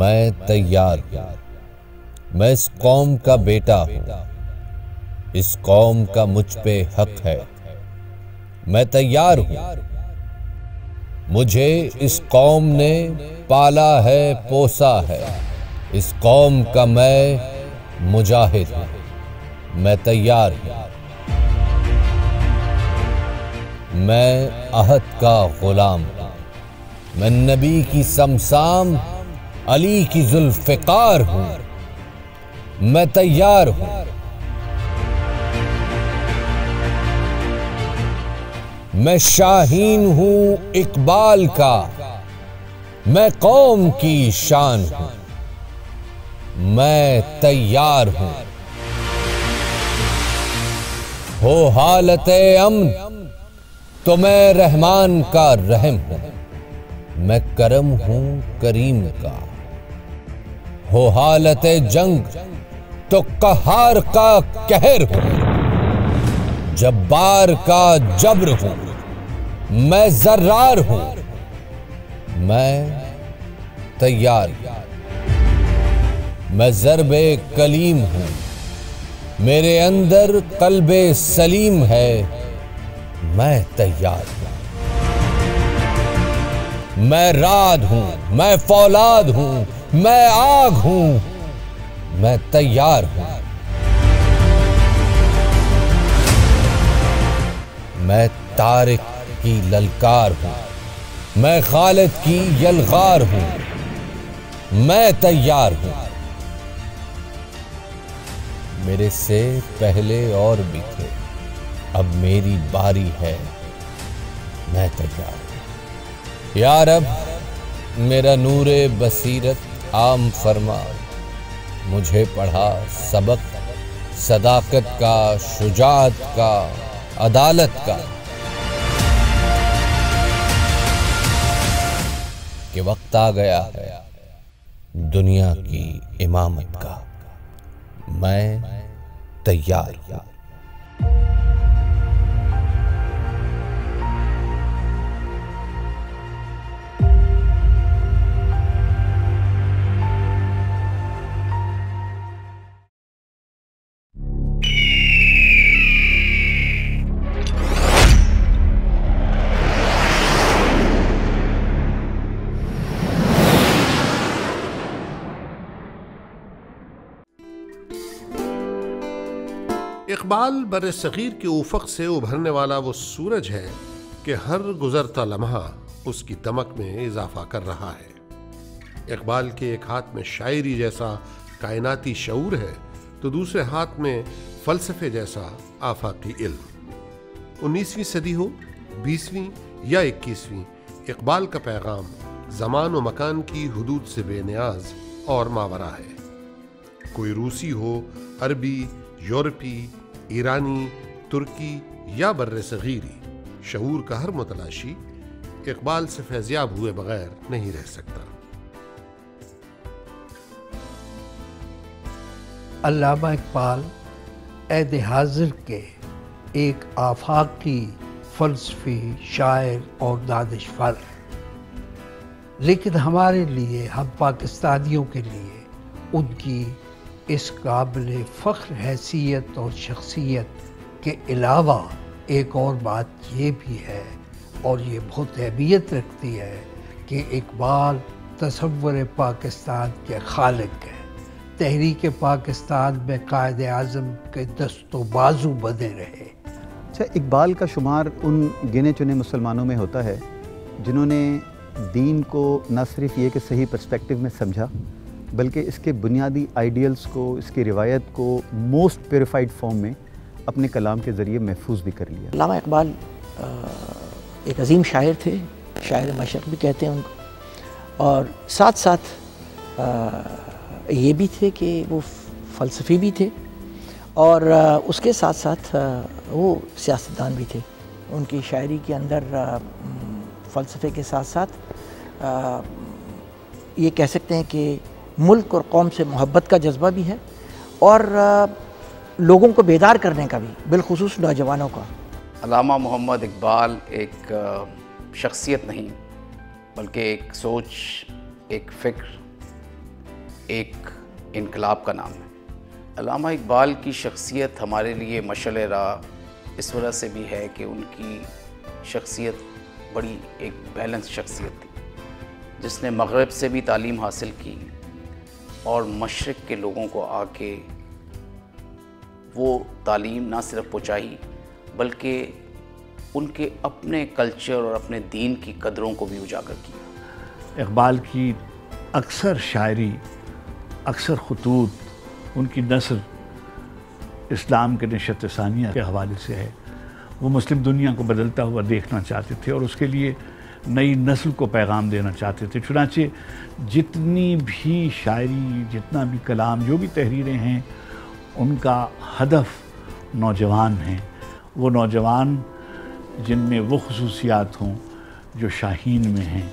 मैं तैयार हूं। मैं इस कौम का बेटा हूं। इस कौम का मुझ पे हक है। मैं तैयार हूं। मुझे इस कौम ने पाला है, पोसा है। इस कौम का मैं मुजाहिद हूं। मैं तैयार हूं। मैं अहद का गुलाम हूं। मैं नबी की समसाम, अली की जुल्फ़िकार हूं। मैं तैयार हूं। मैं शाहीन हूं इकबाल का। मैं कौम की शान हूं। मैं तैयार हूं। हो हालते अमन तो मैं रहमान का रहम हूं। मैं करम हूं करीम का। हो हालते जंग तो कहार का कहर हूं। जब्बार का जब्र हूं। मैं जर्रार हूं। मैं तैयार हूं। मैं ज़र्बे कलीम हूं। मेरे अंदर कल्बे सलीम है। मैं तैयार हूं। मैं राद हूं। मैं फौलाद हूं। मैं आग हूं। मैं तैयार हूं। मैं तारिक की ललकार हूं। मैं खालिद की यलगार हूं। मैं तैयार हूं। मेरे से पहले और भी थे, अब मेरी बारी है। मैं तैयार हूं। या रब, मेरा नूरे बसीरत आम फरमा। मुझे पढ़ा सबक सदाकत का, शुजाअत का, अदालत का। कि वक्त आ गया है दुनिया की इमामत का। मैं तैयार हूं। इकबाल बर्र-ए-सग़ीर के उफ़क़ से उभरने वाला वो सूरज है कि हर गुज़रता लम्हा उसकी दमक में इजाफा कर रहा है। इकबाल के एक हाथ में शायरी जैसा कायनाती शऊर है तो दूसरे हाथ में फ़लसफ़े जैसा आफ़ाक़ी इल्म। 19वीं सदी हो, 20वीं या 21वीं, इकबाल का पैगाम ज़मान व मकान की हुदूद से बेनियाज और मावरा है। कोई रूसी हो, अरबी, यूरोपी, ईरानी, तुर्की या बर्र-ए-सग़ीरी, शऊर का हर मुतलाशी इकबाल से फैज़याब हुए बगैर नहीं रह सकता। अल्लामा इकबाल ऐद हाज़िर के एक आफाकी फ़लसफ़ी शायर और दानिशवर, लेकिन हमारे लिए, हम पाकिस्तानियों के लिए उनकी इस काबिल फ़ख्र हैसियत और शख्सियत के अलावा एक और बात ये भी है, और ये बहुत अहमियत रखती है, कि इकबाल तसव्वुर पाकिस्तान के खालिक हैं। तहरीक पाकिस्तान में कायद आज़म के दस्तो बाजू बने रहे। अच्छा, इकबाल का शुमार उन गिने चुने मुसलमानों में होता है जिन्होंने दीन को न सिर्फ ये कि सही पर्सपेक्टिव में समझा, बल्कि इसके बुनियादी आइडियल्स को, इसकी रिवायत को मोस्ट प्योरीफाइड फॉर्म में अपने कलाम के ज़रिए महफूज भी कर लिया। अल्लामा इकबाल एक अजीम शायर थे, शायर मशरक़ भी कहते हैं उनको, और साथ साथ ये भी थे कि वो फ़लसफ़ी भी थे, और उसके साथ साथ वो सियासतदान भी थे। उनकी शायरी के अंदर फ़लसफ़े के साथ साथ ये कह सकते हैं कि मुल्क और कौम से मोहब्बत का जज्बा भी है, और लोगों को बेदार करने का भी, बिलखुसूस नौजवानों का। अल्लामा मोहम्मद इकबाल एक शख्सियत नहीं, बल्कि एक सोच, एक फ़िक्र, एक इनकलाब का नाम है। अल्लामा इकबाल की शख्सियत हमारे लिए मशअल राह इस वजह से भी है कि उनकी शख्सियत बड़ी एक बैलेंस शख्सियत थी, जिसने मग़रिब से भी तालीम हासिल की और मशरिक़ के लोगों को आके वो तालीम ना सिर्फ पहुँचाई बल्कि उनके अपने कल्चर और अपने दीन की कदरों को भी उजागर किया। इकबाल की अक्सर शायरी, अक्सर खतूत, उनकी नस्र इस्लाम के नशत सानिया के हवाले से है। वो मुस्लिम दुनिया को बदलता हुआ देखना चाहते थे और उसके लिए नई नस्ल को पैगाम देना चाहते थे। चुनांचे जितनी भी शायरी, जितना भी कलाम, जो भी तहरीरें हैं, उनका हदफ नौजवान हैं। वो नौजवान जिनमें वो खुसूसियात हों जो शाहीन में हैं।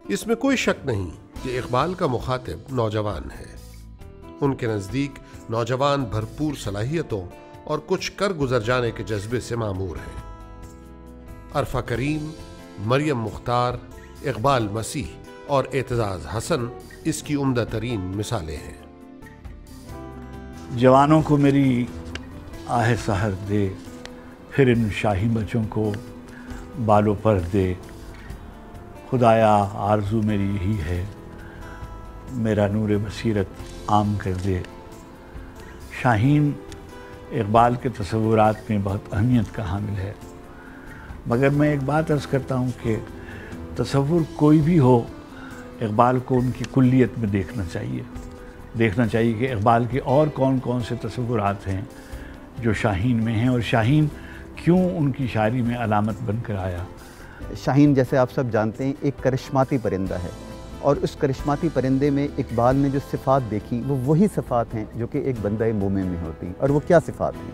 इसमें कोई शक नहीं कि इकबाल का मुखातिब नौजवान है। उनके नज़दीक नौजवान भरपूर सलाहियतों और कुछ कर गुजर जाने के जज्बे से मामूर हैं। अरफा करीम, मरियम मुख्तार, इकबाल मसीह और एतजाज़ हसन इसकी उम्दा तरीन मिसालें हैं। जवानों को मेरी आहे सहर दे, फिर इन शाही बच्चों को बालों पर दे। खुदाया आरज़ू मेरी यही है, मेरा नूर बसीरत आम कर दे। शाहीन इकबाल के तसव्वुरात में बहुत अहमियत का हामिल है, मगर मैं एक बात अर्ज़ करता हूँ कि तसव्वुर कोई भी हो, इकबाल को उनकी कुल्लियत में देखना चाहिए कि इकबाल के और कौन कौन से तसव्वुरात हैं जो शाहीन में हैं और शाहीन क्यों उनकी शायरी में अलामत बनकर आया। शाहीन, जैसे आप सब जानते हैं, एक करिश्माती परिंदा है और उस करिश्माती परिंदे में इकबाल ने जो सिफ़ात देखी वो वही सिफ़ात हैं जो कि एक बंदा मोमिन में होती। और वो क्या सिफ़ात हैं?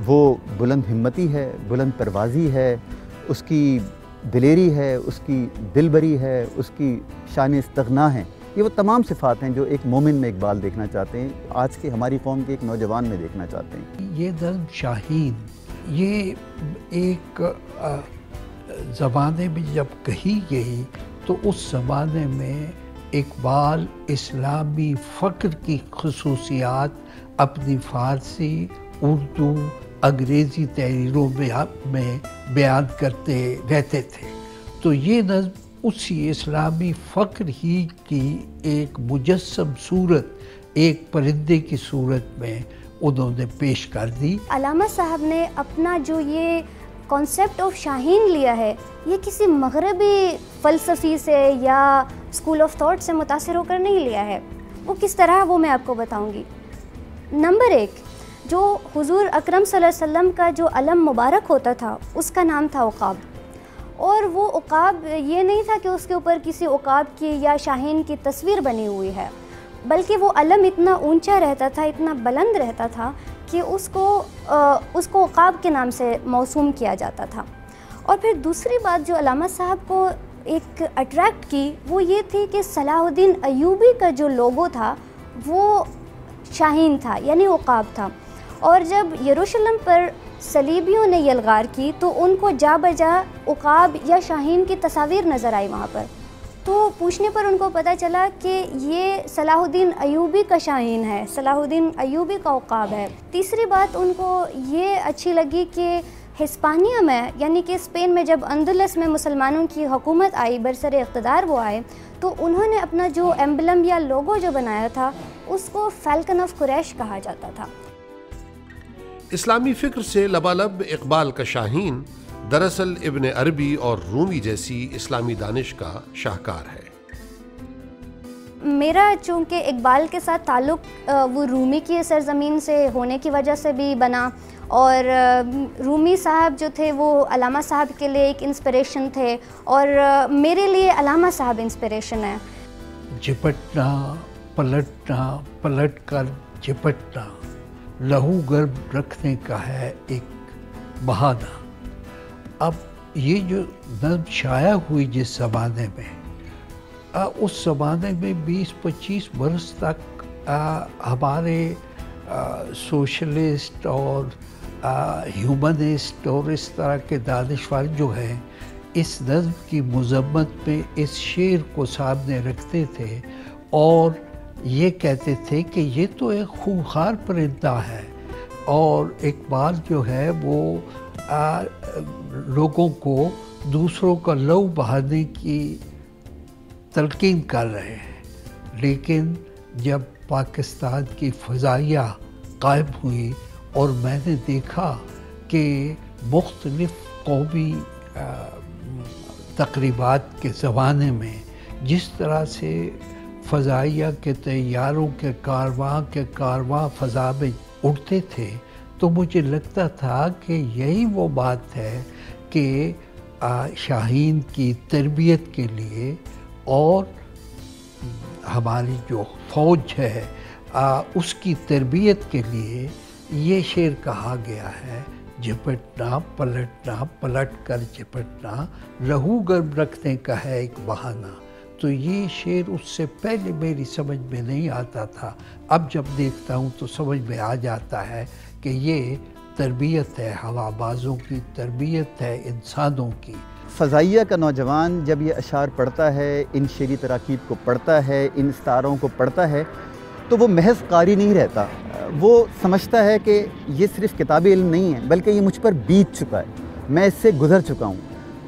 वो बुलंद हिम्मती है, बुलंद परवाज़ी है, उसकी दिलेरी है, उसकी दिलबरी है, उसकी शान इस्तग़ना है। ये वो तमाम सिफ़ात हैं जो एक मोमिन में इकबाल देखना चाहते हैं, आज के हमारी कौम के एक नौजवान में देखना चाहते हैं। ये नज़्म शाहीन ये एक ज़माने में जब कही गई तो उस ज़माने में इकबाल इस्लामी फ़क्र की खुसूसियात अपनी फ़ारसी, उर्दू, अंग्रेज़ी तहरीरों में बयान करते रहते थे। तो ये नज़्म उसी इस्लामी फ़क्र ही की एक मुजस्सम सूरत, एक परिंदे की सूरत में उन्होंने पेश कर दी। अल्लामा साहब ने अपना जो ये कॉन्सेप्ट ऑफ शाहीन लिया है, ये किसी मगरबी फ़लसफ़ी से या स्कूल ऑफ थॉट से मुतासिर होकर नहीं लिया है। वो किस तरह, वो मैं आपको बताऊंगी। नंबर 1, जो हुजूर अकरम सल्लल्लाहु अलैहि वसल्लम का जो अलम मुबारक होता था उसका नाम था उक़ाब। और वो उक़ाब ये नहीं था कि उसके ऊपर किसी उक़ाब की या शाहीन की तस्वीर बनी हुई है, बल्कि वो अलम इतना ऊंचा रहता था, इतना बुलंद रहता था कि उसको उक़ाब के नाम से मौसूम किया जाता था। और फिर दूसरी बात जो अल्लामा साहब को एक अट्रैक्ट की वो ये थी कि सलाहुद्दीन अय्यूबी का जो लोगो था वो शाहीन था, यानी उक़ाब था। और जब यरूशलेम पर सलीबियों ने यलगार की तो उनको जा बजा उक़ाब या शाहीन की तस्वीर नज़र आई वहाँ पर। तो पूछने पर उनको पता चला कि ये सलाहुद्दीन अय्यूबी का शाहीन है, सलाहुद्दीन अय्यूबी का उक़ाब है। तीसरी बात उनको ये अच्छी लगी कि हिस्पानिया में, यानी कि स्पेन में जब अंदलस में मुसलमानों की हुकूमत आई, बरसरे इक़्तिदार वो आए, तो उन्होंने अपना जो एम्बलम या लोगो जो बनाया था उसको फ़ाल्कन ऑफ कुरैश कहा जाता था। इस्लामी फ़िक्र से लबालब इकबाल का शाहीन दरअसल इब्न अरबी और रूमी जैसी इस्लामी दानिश का शाहकार है। मेरा चूँकि इकबाल के साथ ताल्लुक़ वो रूमी की सरज़मीन से होने की वजह से भी बना, और रूमी साहब जो थे वो अल्लामा साहब के लिए एक इंस्पिरेशन थे, और मेरे लिए अल्लामा साहब इंस्पिरेशन है। झपटना, पलटना, पलट कर झपटना, लहू गर्म रखने का है एक बहाना। अब ये जो नज़्म शाया हुई जिस ज़माने में, उस ज़माने में 20-25 बरस तक हमारे सोशलिस्ट और ह्यूमनिस्ट और इस तरह के दानिशवर जो हैं इस नज़्म की मज़म्मत में इस शेर को सामने रखते थे और ये कहते थे कि ये तो एक खूंखार परिंदा है, और इकबाल जो है वो लोगों को दूसरों का लहू बहाने की तलकीन कर रहे हैं। लेकिन जब पाकिस्तान की फ़ज़ाइया कायम हुई और मैंने देखा कि मुख्तलिफ़ कौमी तक़रीबात के ज़माने में जिस तरह से फ़ज़ाइया के तैयारों के कारवां फ़ज़ा में उड़ते थे, तो मुझे लगता था कि यही वो बात है कि शाहीन की तरबियत के लिए और हमारी जो फ़ौज है उसकी तरबियत के लिए ये शेर कहा गया है। झपटना पलटना, पलट कर झपटना, लहू गर्म रखने का है एक बहाना। तो ये शेर उससे पहले मेरी समझ में नहीं आता था, अब जब देखता हूँ तो समझ में आ जाता है कि ये तरबियत है, हवाबाज़ों की तरबियत है, इंसानों की। फ़ज़ाइया का नौजवान जब ये अशार पढ़ता है, इन शेरी तराकीब को पढ़ता है, इन इस्तारों को पढ़ता है, तो वो महज़ कारी नहीं रहता, वो समझता है कि ये सिर्फ़ किताबी इल्म नहीं है, बल्कि ये मुझ पर बीत चुका है, मैं इससे गुज़र चुका हूँ।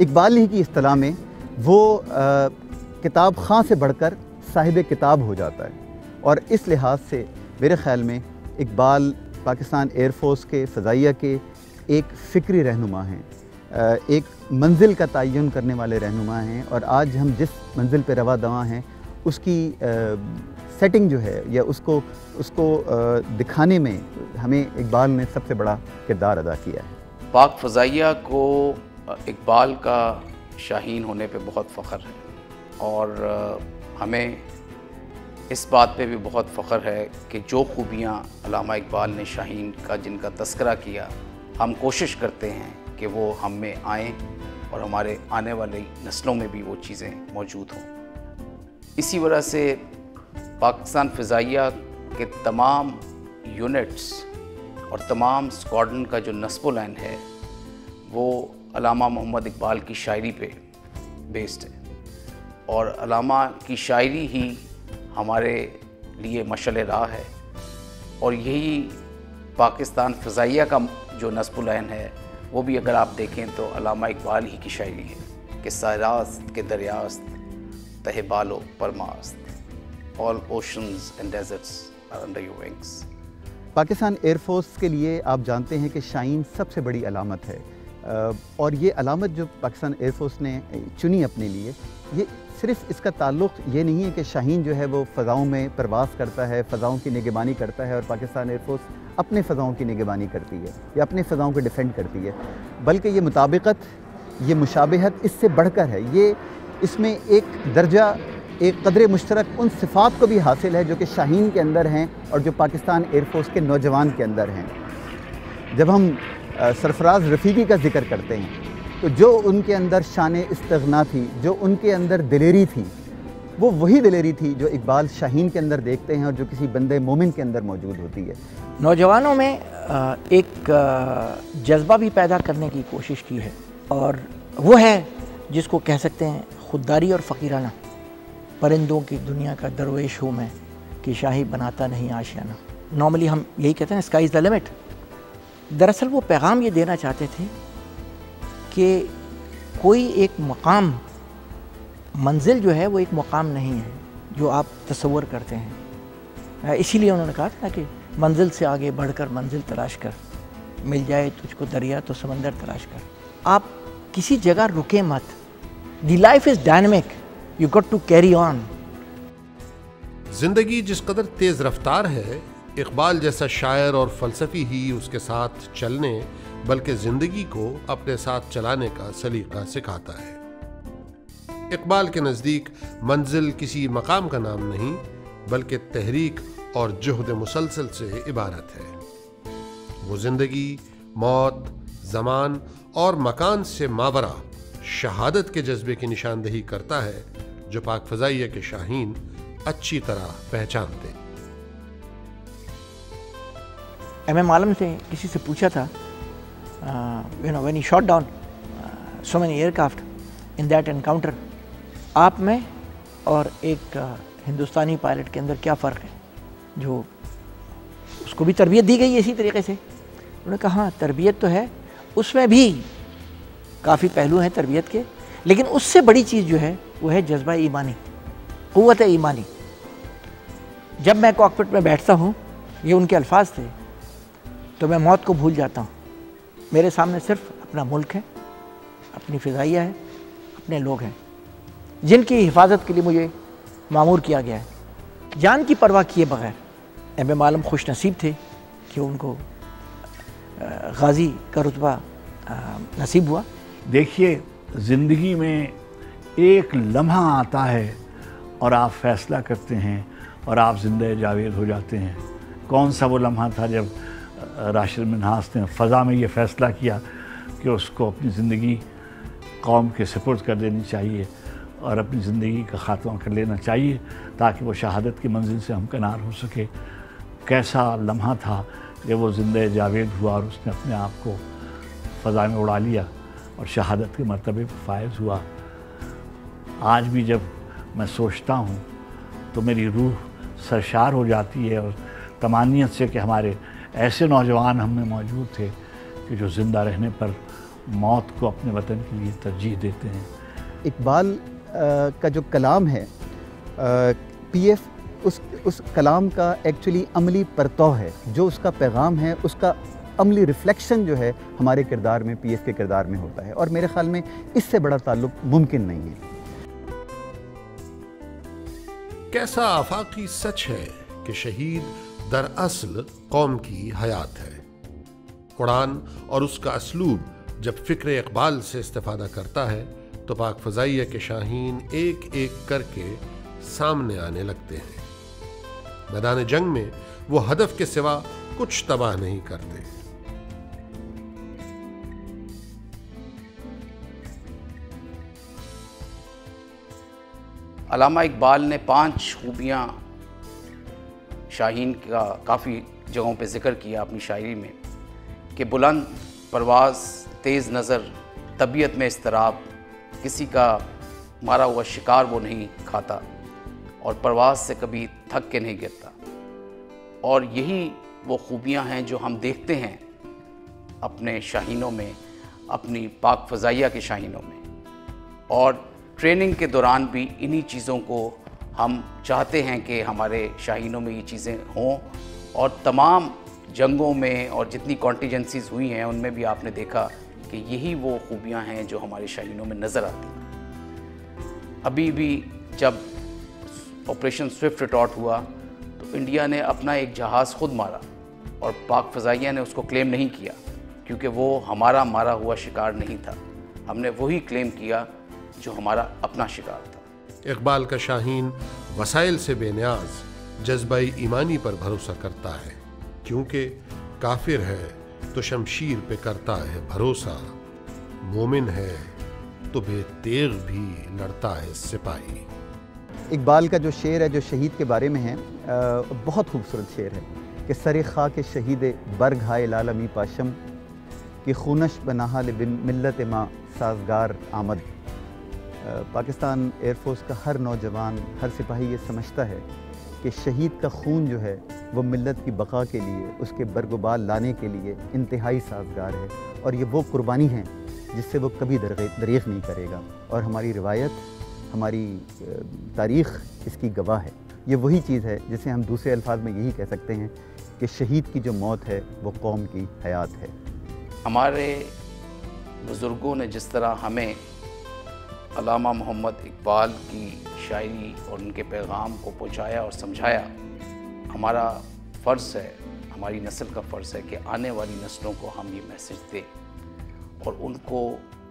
इकबाल ही की इस्तिलाह में वो किताब खां से बढ़कर साहिब किताब हो जाता है। और इस लिहाज से मेरे ख़्याल में इकबाल पाकिस्तान एयर फोर्स के फ़ज़ाइया के एक फ़िक्री रहनुमा हैं, एक मंजिल का तयन करने वाले रहनुमा हैं, और आज हम जिस मंजिल पे रवा दवा हैं उसकी सेटिंग जो है या उसको दिखाने में हमें इकबाल ने सबसे बड़ा किरदार अदा किया है। पाक फ़ज़ाइया को इकबाल का शाहीन होने पे बहुत फ़ख्र है, और हमें इस बात पे भी बहुत फ़ख्र है कि जो खूबियाँ अल्लामा इकबाल ने शाहीन का जिनका तस्करा किया, हम कोशिश करते हैं कि वो हम में आएँ और हमारे आने वाली नस्लों में भी वो चीज़ें मौजूद हों। इसी वजह से पाकिस्तान फ़िज़ाइया के तमाम यूनिट्स और तमाम स्क्वाड्रन का जो नस्ब लाइन है वो अल्लामा मोहम्मद इकबाल की शायरी पे बेस्ड है, और अल्लामा की शायरी ही हमारे लिए मशअल राह है। और यही पाकिस्तान फ़िज़ाइया का जो नस्ब लाइन है वो भी अगर आप देखें तो अल्लामा इकबाल ही की शायरी है कि सारास्त के दरियास्त तहे बालो परमास्त, all oceans and deserts are under your wings. Pakistan air force के लिए आप जानते हैं कि शाहीन सबसे बड़ी अलामत है, और ये अलामत जो पाकिस्तान एयरफोर्स ने चुनी अपने लिए, ये सिर्फ इसका ताल्लुक़ ये नहीं है कि शाहीन जो है वो फ़ज़ाओं में परवास करता है, फ़ज़ाओं की निगरानी करता है और पाकिस्तान एयरफोर्स अपने फ़ज़ाओं की निगरानी करती है या अपने फ़ज़ाओं को डिफेंड करती है, बल्कि ये मुताबिकत, ये मुशाबहत इससे बढ़कर है। ये इसमें एक दर्जा, एक कदर मुश्तरक उन सिफ़ात को भी हासिल है जो कि शाहीन के अंदर हैं और जो पाकिस्तान एयरफोर्स के नौजवान के अंदर हैं। जब हम सरफराज रफ़ीकी का ज़िक्र करते हैं तो जो उनके अंदर शान इस्तिग़ना थी, जो उनके अंदर दिलेरी थी, वो वही दिलेरी थी जो इकबाल शाहीन के अंदर देखते हैं और जो किसी बंदे मोमिन के अंदर मौजूद होती है। नौजवानों में एक जज्बा भी पैदा करने की कोशिश की है, और वो है जिसको कह सकते हैं खुददारी और फ़कीराना। परिंदों की दुनिया का दरवेश हूँ मैं कि शाही बनाता नहीं आशियाना। नॉर्मली हम यही कहते हैं स्काई इज़ द लिमिट। दरअसल वो पैगाम ये देना चाहते थे कि कोई एक मकाम, मंजिल जो है वो एक मकाम नहीं है जो आप तसव्वुर करते हैं। इसीलिए उन्होंने कहा था कि मंजिल से आगे बढ़कर मंजिल तलाश कर, मिल जाए तुझको दरिया तो समंदर तलाश कर। आप किसी जगह रुके मत। The life is dynamic, you got to carry on. जिंदगी जिस कदर तेज रफ्तार है, इकबाल जैसा शायर और फलसफी ही उसके साथ चलने बल्कि जिंदगी को अपने साथ चलाने का सलीका सिखाता है। इकबाल के नज़दीक मंजिल किसी मकाम का नाम नहीं बल्कि तहरीक और जुहद मुसलसल से इबारत है। वो जिंदगी, मौत, ज़मान और मकान से मावरा शहादत के जज्बे की निशानदही करता है जो पाक फ़ज़ाइया के शाहीन अच्छी तरह पहचानते। एम आलम से किसी से पूछा था, when he shot down so many aircraft in that encounter, आप में और एक हिंदुस्तानी पायलट के अंदर क्या फ़र्क है? जो उसको भी तरबियत दी गई इसी तरीके से। उन्होंने कहा हाँ, तरबियत तो है, उसमें भी काफ़ी पहलू हैं तरबियत के, लेकिन उससे बड़ी चीज़ जो है वो है जज्बा ईमानी, क़ुव्वत ईमानी। जब मैं कॉकपिट में बैठता हूँ, ये उनके अल्फाज थे, तो मैं मौत को भूल जाता हूँ। मेरे सामने सिर्फ अपना मुल्क है, अपनी फ़िज़ाइया है, अपने लोग हैं जिनकी हिफाजत के लिए मुझे मामूर किया गया है। जान की परवाह किए बगैर एम आलम खुश नसीब थे कि उनको गाजी का रुतबा नसीब हुआ। देखिए, ज़िंदगी में एक लम्हा आता है और आप फ़ैसला करते हैं और आप ज़िंदा जावेद हो जाते हैं। कौन सा वो लम्हा था जब राशिद मिन्हास ने फ़ज़ा में ये फ़ैसला किया कि उसको अपनी ज़िंदगी कौम के सुपुर्द कर देनी चाहिए और अपनी ज़िंदगी का ख़ात्मा कर लेना चाहिए ताकि वो शहादत की मंजिल से हमकिनार हो सके। कैसा लम्हा था कि वो ज़िंदा जावेद हुआ और उसने अपने आप को फ़ज़ा में उड़ा लिया और शहादत के मर्तबे पर फायज़ हुआ। आज भी जब मैं सोचता हूँ तो मेरी रूह सरशार हो जाती है और तमानियत से कि हमारे ऐसे नौजवान हम में मौजूद थे कि जो ज़िंदा रहने पर मौत को अपने वतन के लिए तरजीह देते हैं। इकबाल का जो कलाम है, पीएफ उस कलाम का एक्चुअली अमली परतौ है। जो उसका पैगाम है, उसका अमली रिफ्लेक्शन जो है हमारे किरदार में, पीएफ के किरदार में होता है, और मेरे ख्याल में इससे बड़ा ताल्लुक़ मुमकिन नहीं है। कैसा आफाकी सच है कि शहीद दरअसल कौम की हयात है। कुरान और उसका असलूब जब फ़िक्र इकबाल से इस्तिफ़ादा करता है तो पाक फ़ज़ाइया के शाहीन एक एक करके सामने आने लगते हैं। मैदान जंग में वो हदफ के सिवा कुछ तबाह नहीं करते। अल्लामा इकबाल ने 5 खूबियाँ शाहीन का काफ़ी जगहों पे ज़िक्र किया अपनी शायरी में कि बुलंद परवाज़, तेज़ नज़र, तबीयत में इस्तराब, किसी का मारा हुआ शिकार वो नहीं खाता और परवाज़ से कभी थक के नहीं गिरता। और यही वो खूबियाँ हैं जो हम देखते हैं अपने शाहीनों में, अपनी पाक फ़ज़ाइया के शाहीनों में। और ट्रेनिंग के दौरान भी इन्हीं चीज़ों को हम चाहते हैं कि हमारे शाहीनों में ये चीज़ें हों। और तमाम जंगों में और जितनी कॉन्टीजेंसीज़ हुई हैं उनमें भी आपने देखा कि यही वो खूबियाँ हैं जो हमारे शाहीनों में नज़र आती हैं। अभी भी जब ऑपरेशन स्विफ्ट रिटॉर्ट हुआ तो इंडिया ने अपना एक जहाज़ खुद मारा और पाक फ़ज़ाइया ने उसको क्लेम नहीं किया, क्योंकि वो हमारा मारा हुआ शिकार नहीं था। हमने वही क्लेम किया जो हमारा अपना शिकार था। इकबाल का शाहीन वसाइल से बेनियाज जज्बाई ईमानी पर भरोसा करता है, क्योंकि काफिर है तो शमशीर पे करता है भरोसा, मोमिन है तो बेतेग भी लड़ता है सिपाही। इकबाल का जो शेर है जो शहीद के बारे में है, बहुत खूबसूरत शेर है कि सरे खाक शहीद बर्ग हाय लालमी पाशम कि खूनश बनाहा बिन मिल्लत माँ साजगार आमद। पाकिस्तान एयरफोर्स का हर नौजवान, हर सिपाही ये समझता है कि शहीद का खून जो है वो मिल्लत की बका के लिए, उसके बरगुबाल लाने के लिए इंतहाई साजगार है, और ये वो कुर्बानी है जिससे वो कभी दरेग नहीं करेगा। और हमारी रिवायत, हमारी तारीख़ इसकी गवाह है। ये वही चीज़ है जिसे हम दूसरे अल्फाज में यही कह सकते हैं कि शहीद की जो मौत है वो कौम की हयात है। हमारे बुज़ुर्गों ने जिस तरह हमें अल्लामा मोहम्मद इकबाल की शायरी और उनके पैगाम को पहुँचाया और समझाया, हमारा फ़र्ज़ है, हमारी नस्ल का फ़र्ज़ है कि आने वाली नस्लों को हम ये मैसेज दें और उनको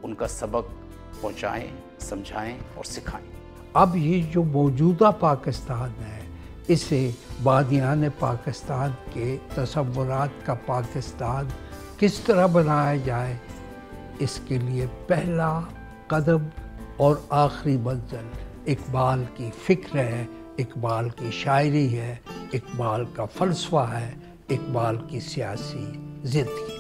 उनका सबक पहुँचाएँ, समझाएँ और सिखाएँ। अब ये जो मौजूदा पाकिस्तान है, इसे बादियान पाकिस्तान के तसव्वुरात का पाकिस्तान किस तरह बनाया जाए, इसके लिए पहला कदम और आखिरी मंजिल इकबाल की फ़िक्र है, इकबाल की शायरी है, इकबाल का फ़लसफ़ा है, इकबाल की सियासी ज़िंदगी।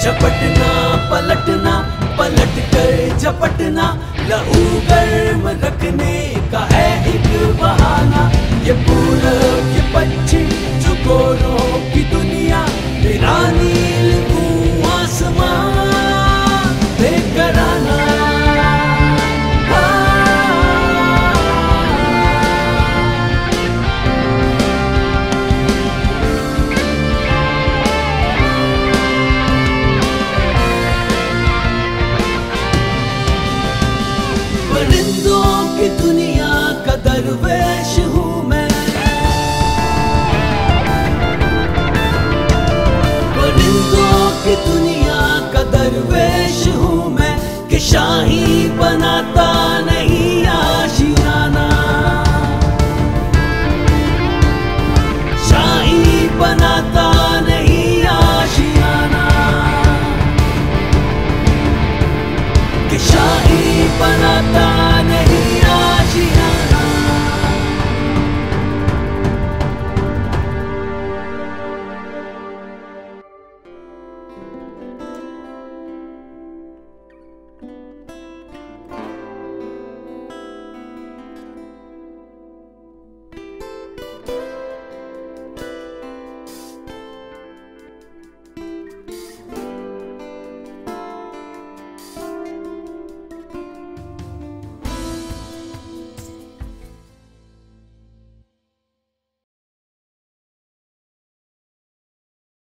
झपटना पलटना, पलट कर झपटना, लहू गर्म रखने का है एक बहाना। ये पूरब ये पश्चिम जो गोरों की दुनिया, वीरानी कि शाही बना